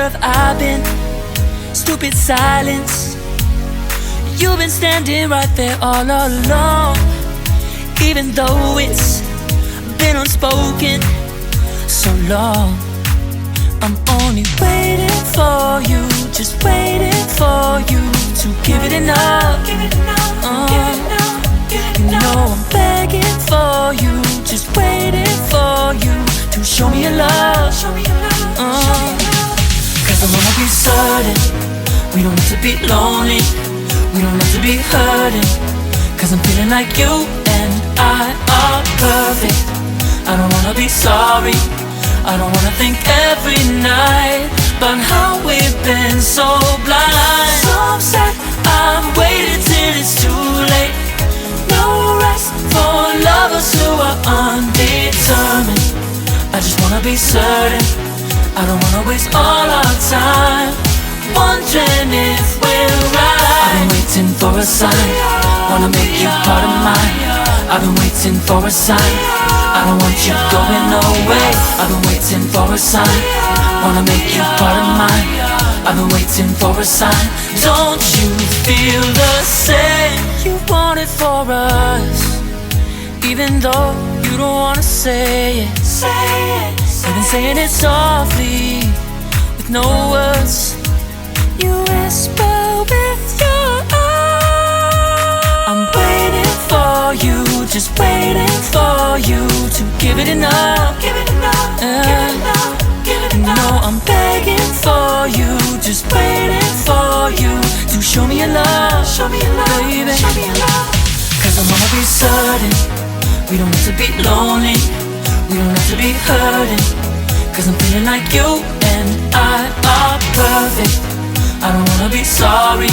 have I been? Stupid silence. You've been standing right there all along, even though it's been unspoken so long. I'm only waiting for you, just waiting for you to give it enough. You know I'm begging for you, just waiting for you to show me your love. Cause I wanna be certain we don't have to be lonely, we don't have to be hurting. Cause I'm feeling like you and I are perfect. I don't wanna be sorry, I don't wanna think every night about how we've been so blind. So I'm sad, I'm waiting till it's too late. No rest for lovers who are undetermined. I just wanna be certain, I don't wanna waste all our time wondering if we're right. I've been waiting for a sign, wanna make you part of mine. I've been waiting for a sign, I don't want you going away. I've been waiting for a sign, wanna make you part of mine. I've been waiting for a sign. Don't you feel the same? You want it for us, even though you don't wanna say it. You've been saying it softly, with no words. You whisper with your eyes. I'm waiting for you, just waiting for you to give it enough. You know I'm begging for you, just waiting for you to show me your love, baby. Cause I wanna be certain we don't have to be lonely, we don't have to be hurting. Cause I'm feeling like you and I are perfect. I don't wanna be sorry,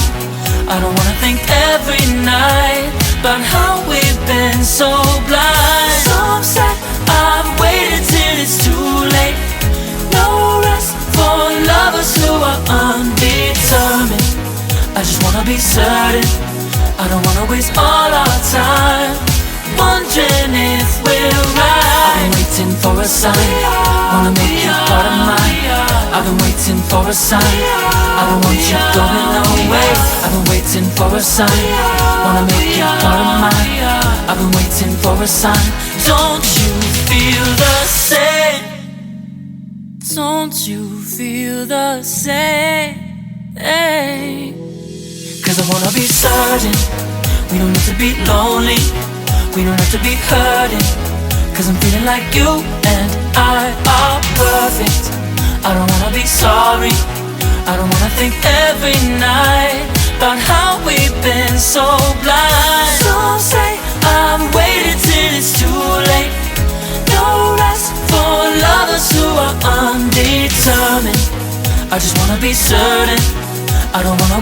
I don't wanna think every night about how we've been so blind. So I'm sad, I've waited till it's too late. No rest for lovers who are undetermined. I just wanna be certain, I don't wanna waste all our time wondering if we're right. I've been waiting for a sign, wanna make you part of mine. I've been waiting for a sign, I don't want you going away. I've been waiting for a sign, wanna make you part of mine. I've been waiting for a sign. Don't you feel the same? Don't you feel the same? Cause I wanna be certain we don't have to be lonely, we don't have to be hurting. Cause I'm feeling like you and I are perfect. I don't wanna be sorry, I don't wanna think every night about how we've been so blind. Some say I've waited till it's too late. No rest for lovers who are undetermined. I just wanna be certain, I don't wanna